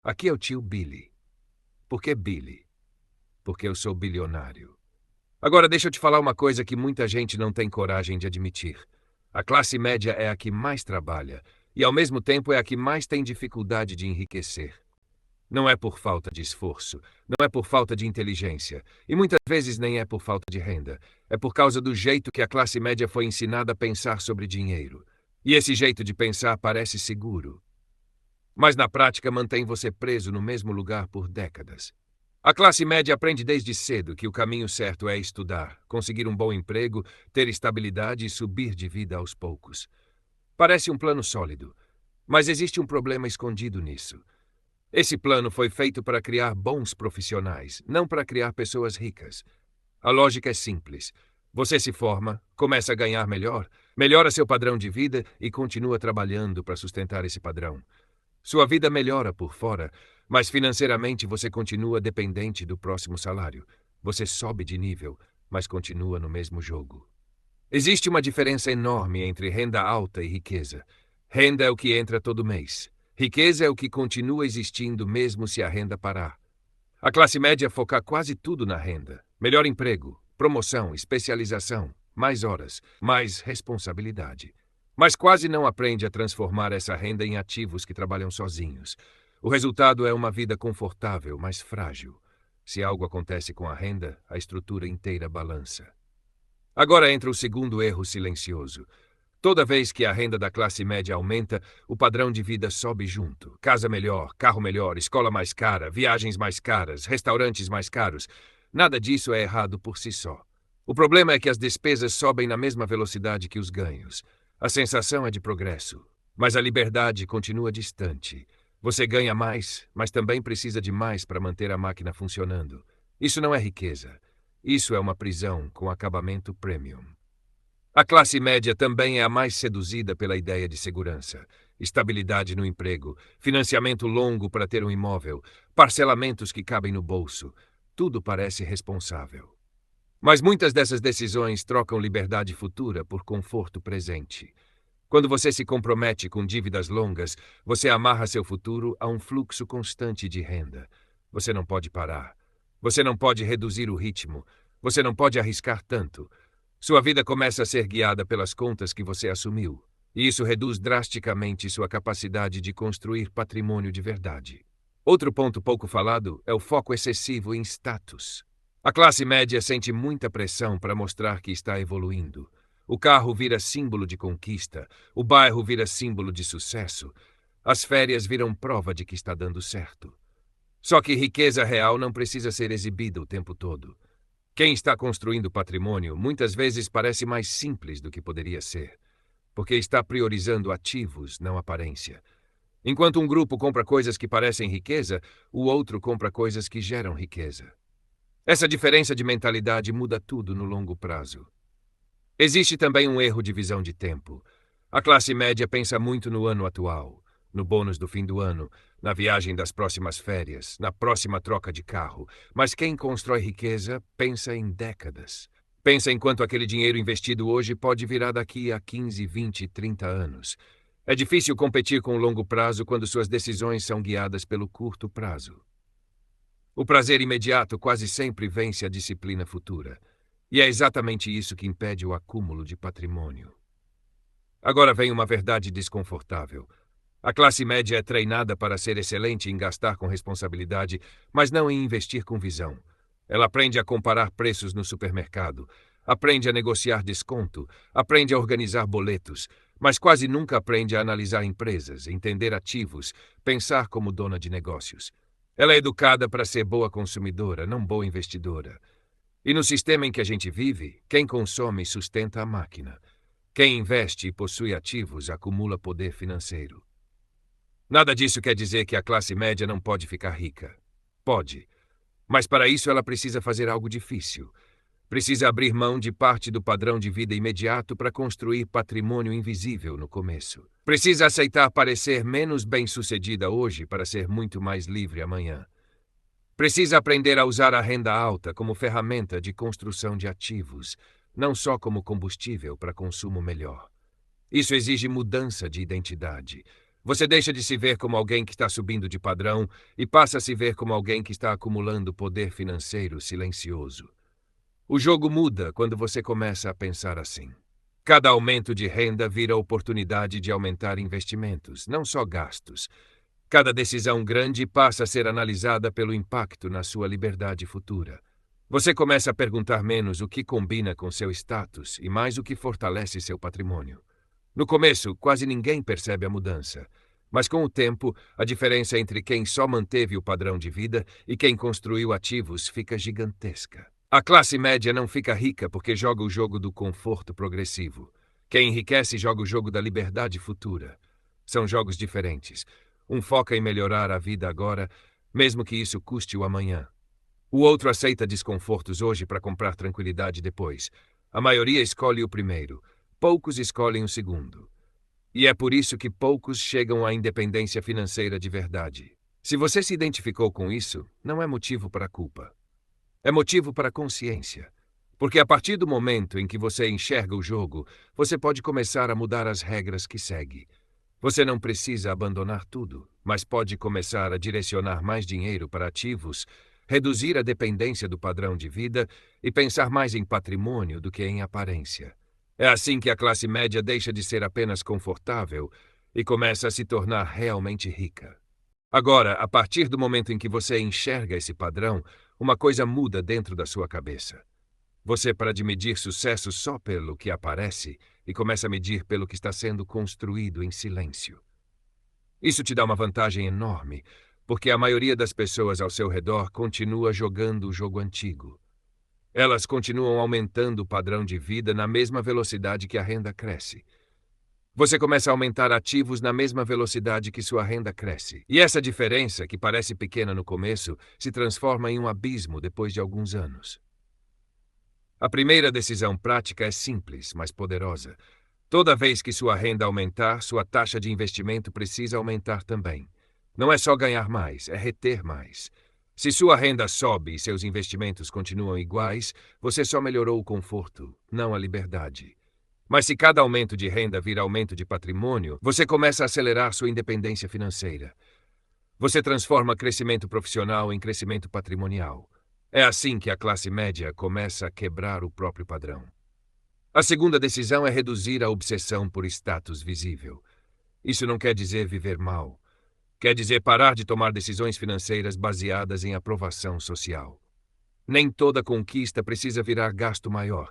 Aqui é o tio Billy. Por que Billy? Porque eu sou bilionário. Agora deixa eu te falar uma coisa que muita gente não tem coragem de admitir. A classe média é a que mais trabalha e, ao mesmo tempo, é a que mais tem dificuldade de enriquecer. Não é por falta de esforço, não é por falta de inteligência, e muitas vezes nem é por falta de renda. É por causa do jeito que a classe média foi ensinada a pensar sobre dinheiro. E esse jeito de pensar parece seguro, mas na prática mantém você preso no mesmo lugar por décadas. A classe média aprende desde cedo que o caminho certo é estudar, conseguir um bom emprego, ter estabilidade e subir de vida aos poucos. Parece um plano sólido, mas existe um problema escondido nisso. Esse plano foi feito para criar bons profissionais, não para criar pessoas ricas. A lógica é simples. Você se forma, começa a ganhar melhor, melhora seu padrão de vida e continua trabalhando para sustentar esse padrão. Sua vida melhora por fora, mas financeiramente você continua dependente do próximo salário. Você sobe de nível, mas continua no mesmo jogo. Existe uma diferença enorme entre renda alta e riqueza. Renda é o que entra todo mês. Riqueza é o que continua existindo mesmo se a renda parar. A classe média foca quase tudo na renda. Melhor emprego, promoção, especialização, mais horas, mais responsabilidade. Mas quase não aprende a transformar essa renda em ativos que trabalham sozinhos. O resultado é uma vida confortável, mas frágil. Se algo acontece com a renda, a estrutura inteira balança. Agora entra o segundo erro silencioso. Toda vez que a renda da classe média aumenta, o padrão de vida sobe junto. Casa melhor, carro melhor, escola mais cara, viagens mais caras, restaurantes mais caros. Nada disso é errado por si só. O problema é que as despesas sobem na mesma velocidade que os ganhos. A sensação é de progresso, mas a liberdade continua distante. Você ganha mais, mas também precisa de mais para manter a máquina funcionando. Isso não é riqueza. Isso é uma prisão com acabamento premium. A classe média também é a mais seduzida pela ideia de segurança, estabilidade no emprego, financiamento longo para ter um imóvel, parcelamentos que cabem no bolso. Tudo parece responsável. Mas muitas dessas decisões trocam liberdade futura por conforto presente. Quando você se compromete com dívidas longas, você amarra seu futuro a um fluxo constante de renda. Você não pode parar. Você não pode reduzir o ritmo. Você não pode arriscar tanto. Sua vida começa a ser guiada pelas contas que você assumiu, e isso reduz drasticamente sua capacidade de construir patrimônio de verdade. Outro ponto pouco falado é o foco excessivo em status. A classe média sente muita pressão para mostrar que está evoluindo. O carro vira símbolo de conquista, o bairro vira símbolo de sucesso, as férias viram prova de que está dando certo. Só que riqueza real não precisa ser exibida o tempo todo. Quem está construindo patrimônio muitas vezes parece mais simples do que poderia ser, porque está priorizando ativos, não aparência. Enquanto um grupo compra coisas que parecem riqueza, o outro compra coisas que geram riqueza. Essa diferença de mentalidade muda tudo no longo prazo. Existe também um erro de visão de tempo. A classe média pensa muito no ano atual, no bônus do fim do ano, na viagem das próximas férias, na próxima troca de carro. Mas quem constrói riqueza pensa em décadas. Pensa em quanto aquele dinheiro investido hoje pode virar daqui a 15, 20, 30 anos. É difícil competir com o longo prazo quando suas decisões são guiadas pelo curto prazo. O prazer imediato quase sempre vence a disciplina futura. E é exatamente isso que impede o acúmulo de patrimônio. Agora vem uma verdade desconfortável. A classe média é treinada para ser excelente em gastar com responsabilidade, mas não em investir com visão. Ela aprende a comparar preços no supermercado, aprende a negociar desconto, aprende a organizar boletos, mas quase nunca aprende a analisar empresas, entender ativos, pensar como dona de negócios. Ela é educada para ser boa consumidora, não boa investidora. E no sistema em que a gente vive, quem consome sustenta a máquina. Quem investe e possui ativos acumula poder financeiro. Nada disso quer dizer que a classe média não pode ficar rica. Pode. Mas para isso ela precisa fazer algo difícil. Precisa abrir mão de parte do padrão de vida imediato para construir patrimônio invisível no começo. Precisa aceitar parecer menos bem-sucedida hoje para ser muito mais livre amanhã. Precisa aprender a usar a renda alta como ferramenta de construção de ativos, não só como combustível para consumo melhor. Isso exige mudança de identidade. Você deixa de se ver como alguém que está subindo de padrão e passa a se ver como alguém que está acumulando poder financeiro silencioso. O jogo muda quando você começa a pensar assim. Cada aumento de renda vira oportunidade de aumentar investimentos, não só gastos. Cada decisão grande passa a ser analisada pelo impacto na sua liberdade futura. Você começa a perguntar menos o que combina com seu status e mais o que fortalece seu patrimônio. No começo, quase ninguém percebe a mudança. Mas com o tempo, a diferença entre quem só manteve o padrão de vida e quem construiu ativos fica gigantesca. A classe média não fica rica porque joga o jogo do conforto progressivo. Quem enriquece joga o jogo da liberdade futura. São jogos diferentes. Um foca em melhorar a vida agora, mesmo que isso custe o amanhã. O outro aceita desconfortos hoje para comprar tranquilidade depois. A maioria escolhe o primeiro. Poucos escolhem o segundo. E é por isso que poucos chegam à independência financeira de verdade. Se você se identificou com isso, não é motivo para culpa. É motivo para consciência. Porque a partir do momento em que você enxerga o jogo, você pode começar a mudar as regras que segue. Você não precisa abandonar tudo, mas pode começar a direcionar mais dinheiro para ativos, reduzir a dependência do padrão de vida e pensar mais em patrimônio do que em aparência. É assim que a classe média deixa de ser apenas confortável e começa a se tornar realmente rica. Agora, a partir do momento em que você enxerga esse padrão, uma coisa muda dentro da sua cabeça. Você para de medir sucesso só pelo que aparece e começa a medir pelo que está sendo construído em silêncio. Isso te dá uma vantagem enorme, porque a maioria das pessoas ao seu redor continua jogando o jogo antigo. Elas continuam aumentando o padrão de vida na mesma velocidade que a renda cresce. Você começa a aumentar ativos na mesma velocidade que sua renda cresce. E essa diferença, que parece pequena no começo, se transforma em um abismo depois de alguns anos. A primeira decisão prática é simples, mas poderosa. Toda vez que sua renda aumentar, sua taxa de investimento precisa aumentar também. Não é só ganhar mais, é reter mais. Se sua renda sobe e seus investimentos continuam iguais, você só melhorou o conforto, não a liberdade. Mas se cada aumento de renda vira aumento de patrimônio, você começa a acelerar sua independência financeira. Você transforma crescimento profissional em crescimento patrimonial. É assim que a classe média começa a quebrar o próprio padrão. A segunda decisão é reduzir a obsessão por status visível. Isso não quer dizer viver mal. Quer dizer parar de tomar decisões financeiras baseadas em aprovação social. Nem toda conquista precisa virar gasto maior.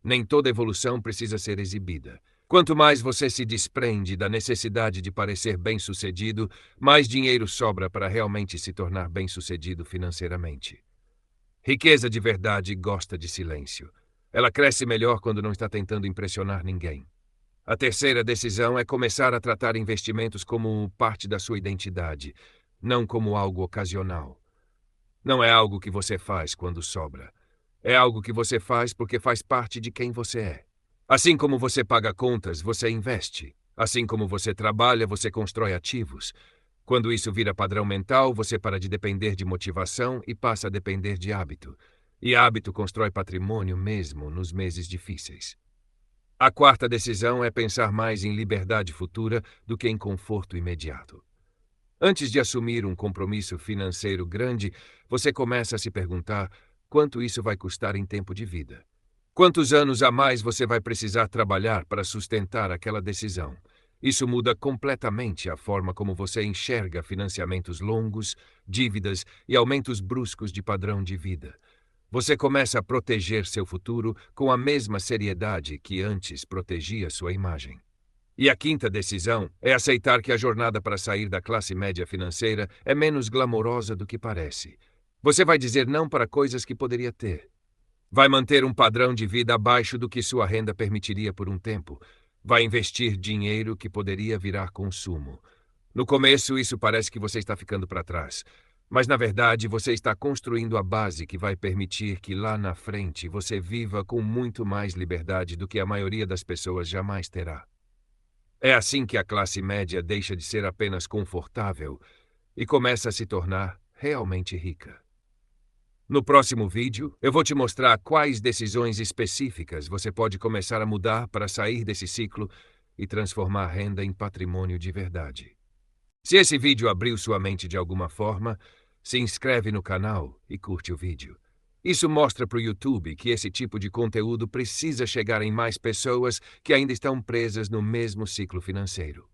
Nem toda evolução precisa ser exibida. Quanto mais você se desprende da necessidade de parecer bem-sucedido, mais dinheiro sobra para realmente se tornar bem-sucedido financeiramente. Riqueza de verdade gosta de silêncio. Ela cresce melhor quando não está tentando impressionar ninguém. A terceira decisão é começar a tratar investimentos como parte da sua identidade, não como algo ocasional. Não é algo que você faz quando sobra. É algo que você faz porque faz parte de quem você é. Assim como você paga contas, você investe. Assim como você trabalha, você constrói ativos. Quando isso vira padrão mental, você para de depender de motivação e passa a depender de hábito. E hábito constrói patrimônio mesmo nos meses difíceis. A quarta decisão é pensar mais em liberdade futura do que em conforto imediato. Antes de assumir um compromisso financeiro grande, você começa a se perguntar quanto isso vai custar em tempo de vida. Quantos anos a mais você vai precisar trabalhar para sustentar aquela decisão? Isso muda completamente a forma como você enxerga financiamentos longos, dívidas e aumentos bruscos de padrão de vida. Você começa a proteger seu futuro com a mesma seriedade que antes protegia sua imagem. E a quinta decisão é aceitar que a jornada para sair da classe média financeira é menos glamourosa do que parece. Você vai dizer não para coisas que poderia ter. Vai manter um padrão de vida abaixo do que sua renda permitiria por um tempo. Vai investir dinheiro que poderia virar consumo. No começo, isso parece que você está ficando para trás. Mas, na verdade, você está construindo a base que vai permitir que lá na frente você viva com muito mais liberdade do que a maioria das pessoas jamais terá. É assim que a classe média deixa de ser apenas confortável e começa a se tornar realmente rica. No próximo vídeo, eu vou te mostrar quais decisões específicas você pode começar a mudar para sair desse ciclo e transformar a renda em patrimônio de verdade. Se esse vídeo abriu sua mente de alguma forma, se inscreve no canal e curte o vídeo. Isso mostra para o YouTube que esse tipo de conteúdo precisa chegar em mais pessoas que ainda estão presas no mesmo ciclo financeiro.